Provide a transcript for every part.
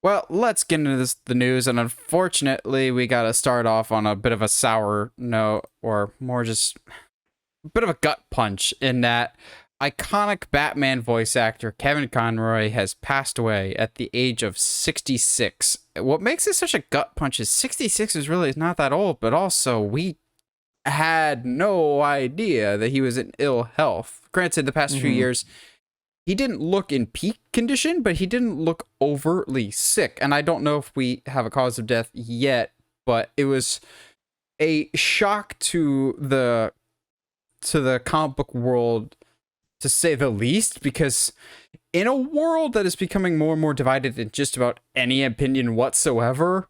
Well, let's get into the news, and unfortunately, we got to start off on a bit of a sour note, or more just a bit of a gut punch, in that iconic Batman voice actor Kevin Conroy has passed away at the age of 66. What makes it such a gut punch is 66 is really not that old, but also we had no idea that he was in ill health. Granted, the past few years, he didn't look in peak condition, but he didn't look overtly sick. And I don't know if we have a cause of death yet, but it was a shock to the comic book world, to say the least, because in a world that is becoming more and more divided in just about any opinion whatsoever,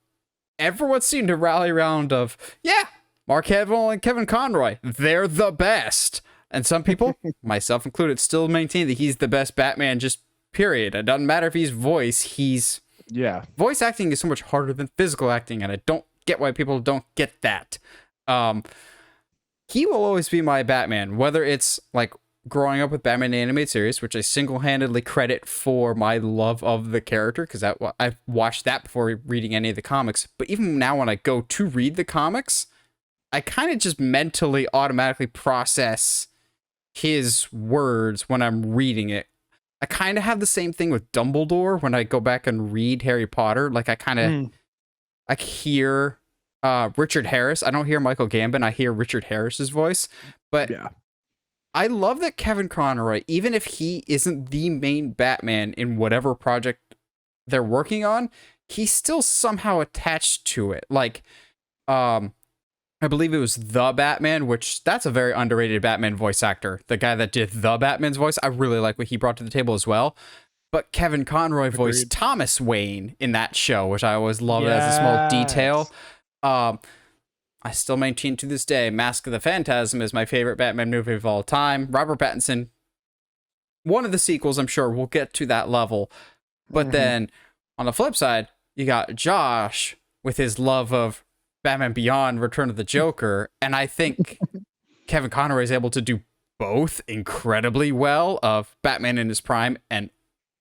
everyone seemed to rally around of, yeah, Mark Hamill and Kevin Conroy, they're the best. And some people, myself included, still maintain that he's the best Batman, just period. It doesn't matter if he's voice acting is so much harder than physical acting, and I don't get why people don't get that. He will always be my Batman, whether it's like growing up with Batman the Animated Series, which I single-handedly credit for my love of the character, because I've watched that before reading any of the comics. But even now when I go to read the comics, I kind of just mentally automatically process his words when I'm reading it. I kind of have the same thing with Dumbledore when I go back and read Harry Potter. Like I hear Richard Harris. I don't hear Michael Gambon. I hear Richard Harris's voice. But yeah, I love that Kevin Conroy, even if he isn't the main Batman in whatever project they're working on, he's still somehow attached to it. Like, I believe it was The Batman, which that's a very underrated Batman voice actor. The guy that did The Batman's voice, I really like what he brought to the table as well. But Kevin Conroy voiced Thomas Wayne in that show, which I always love as a small detail. I still maintain to this day, Mask of the Phantasm is my favorite Batman movie of all time. Robert Pattinson, one of the sequels, I'm sure we'll get to that level. But then on the flip side, you got Josh with his love of Batman Beyond, Return of the Joker, and I think Kevin Conroy is able to do both incredibly well, of Batman in his prime and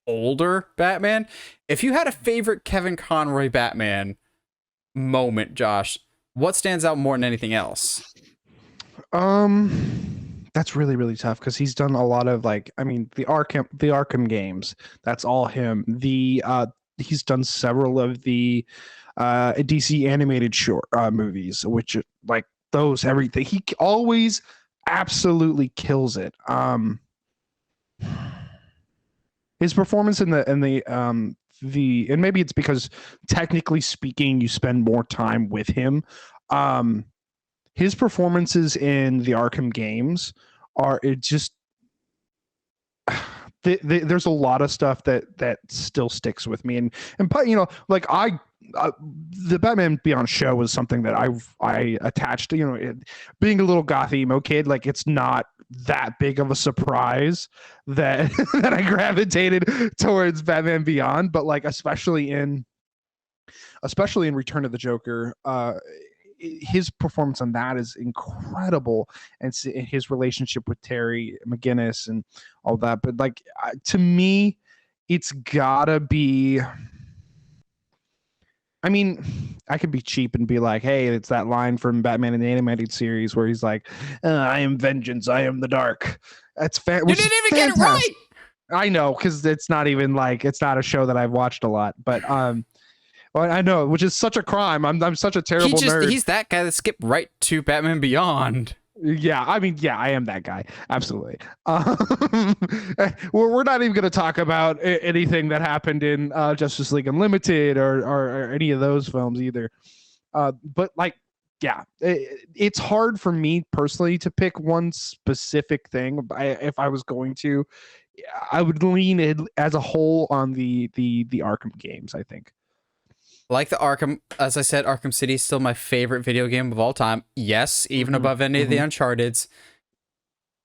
older Batman. If you had a favorite Kevin Conroy Batman moment, Josh, what stands out more than anything else? That's really, really tough, because he's done a lot of, like, I mean, the Arkham games, that's all him. He's done several of the DC animated short movies, which, like, those, everything, he always absolutely kills it. His performance in the and maybe it's because technically speaking you spend more time with him, his performances in the Arkham games are, it just there's a lot of stuff that still sticks with me, and you know, like the Batman Beyond show was something that I attached to, you know, being a little goth emo kid, like, it's not that big of a surprise that that I gravitated towards Batman Beyond, but like especially in Return of the Joker, his performance on that is incredible, and his relationship with Terry McGinnis and all that. But like, to me, it's gotta be, I mean, I could be cheap and be like, hey, it's that line from Batman in the Animated Series where he's like, I am vengeance, I am the dark. That's You didn't even get it right. I know, because it's not even like, it's not a show that I've watched a lot, but well, I know, which is such a crime. I'm such a terrible nerd. He's that guy that skipped right to Batman Beyond. Yeah, I mean, yeah, I am that guy. Absolutely. We're not even going to talk about anything that happened in Justice League Unlimited or any of those films either. But like, yeah, it's hard for me personally to pick one specific thing. If I was going to, I would lean in as a whole on the Arkham games, I think. Like the Arkham, as I said, Arkham City is still my favorite video game of all time. Yes, even above any of the Uncharted's.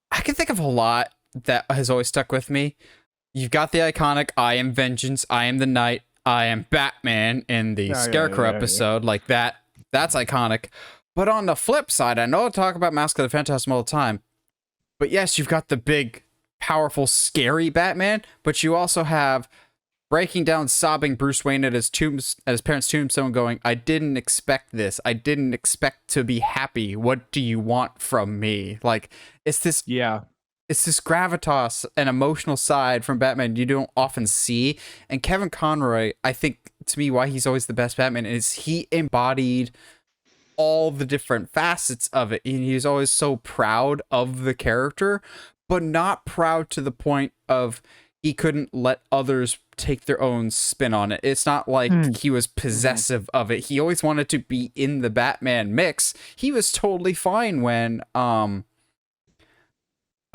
I can think of a lot that has always stuck with me. You've got the iconic I am vengeance, I am the night, I am Batman in the Scarecrow episode. Like that's iconic. But on the flip side, I know I talk about Mask of the Phantasm all the time, but yes, you've got the big, powerful, scary Batman, but you also have breaking down, sobbing Bruce Wayne at his parents' tombstone, going, "I didn't expect this. I didn't expect to be happy. What do you want from me?" Like, it's this Yeah. it's this gravitas and emotional side from Batman you don't often see. And Kevin Conroy, I think, to me, why he's always the best Batman is he embodied all the different facets of it. And he's always so proud of the character, but not proud to the point of he couldn't let others take their own spin on it. It's not like he was possessive of it. He always wanted to be in the Batman mix. He was totally fine when I'm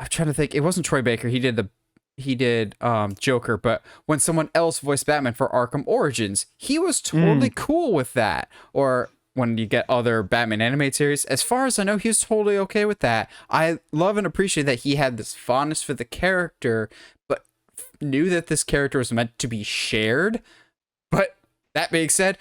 trying to think. It wasn't Troy Baker. He did Joker, but when someone else voiced Batman for Arkham Origins, he was totally cool with that. Or when you get other Batman animated series, as far as I know, he was totally okay with that. I love and appreciate that he had this fondness for the character, but knew that this character was meant to be shared. But that being said,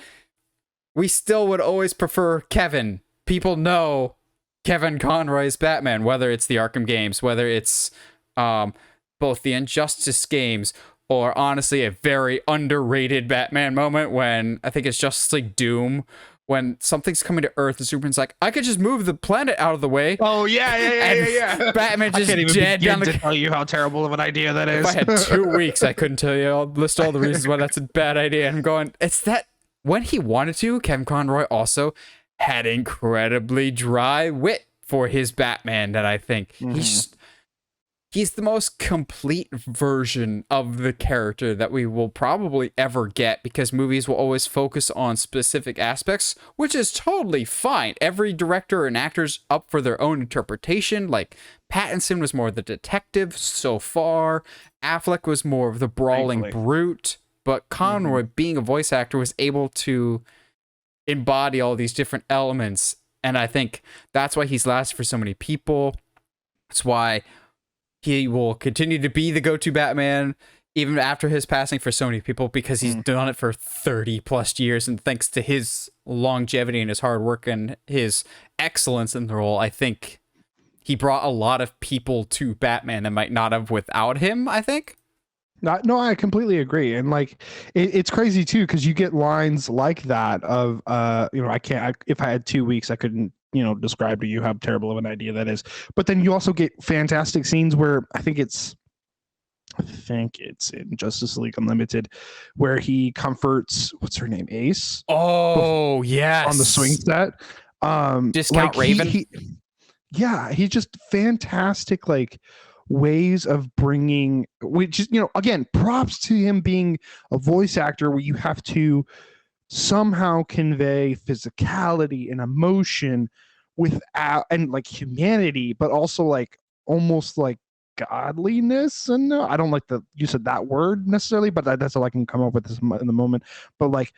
we still would always prefer Kevin. People know Kevin Conroy's Batman, whether it's the Arkham games, whether it's both the Injustice games, or honestly a very underrated Batman moment when I think it's Justice League Doom, when something's coming to Earth and Superman's like, "I could just move the planet out of the way." Oh yeah. And Batman just I can't even dead begin down to tell you how terrible of an idea that is. If I had 2 weeks, I couldn't tell you. I'll list all the reasons why that's a bad idea. And I'm going, it's that when he wanted to, Kevin Conroy also had incredibly dry wit for his Batman that I think he's the most complete version of the character that we will probably ever get, because movies will always focus on specific aspects, which is totally fine. Every director and actor's up for their own interpretation. Like Pattinson was more the detective so far. Affleck was more of the brawling brute. But Conroy, being a voice actor, was able to embody all these different elements. And I think that's why he's lasted for so many people. That's why he will continue to be the go-to Batman even after his passing for so many people, because he's done it for 30 plus years. And thanks to his longevity and his hard work and his excellence in the role, I think he brought a lot of people to Batman that might not have without him, I think. No, I completely agree. And like, it's crazy too, because you get lines like that of, if I had 2 weeks, I couldn't, describe to you how terrible of an idea that is. But then you also get fantastic scenes where I think it's in Justice League Unlimited, where he comforts, what's her name? Ace. Oh, yes. On the swing set. Discount Raven. He's just fantastic, like, ways of bringing, which is, again, props to him being a voice actor where you have to somehow convey physicality and emotion without, and like humanity, but also like almost like godliness. And I don't like the use of that word necessarily, but that's all I can come up with in the moment. But like,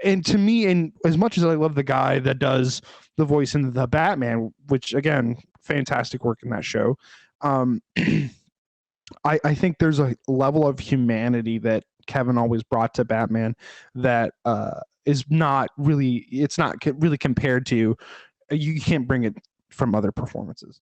and to me, and as much as I love the guy that does the voice in the Batman, which again, fantastic work in that show, I think there's a level of humanity that Kevin always brought to Batman that is not really, it's not really compared to, you can't bring it from other performances.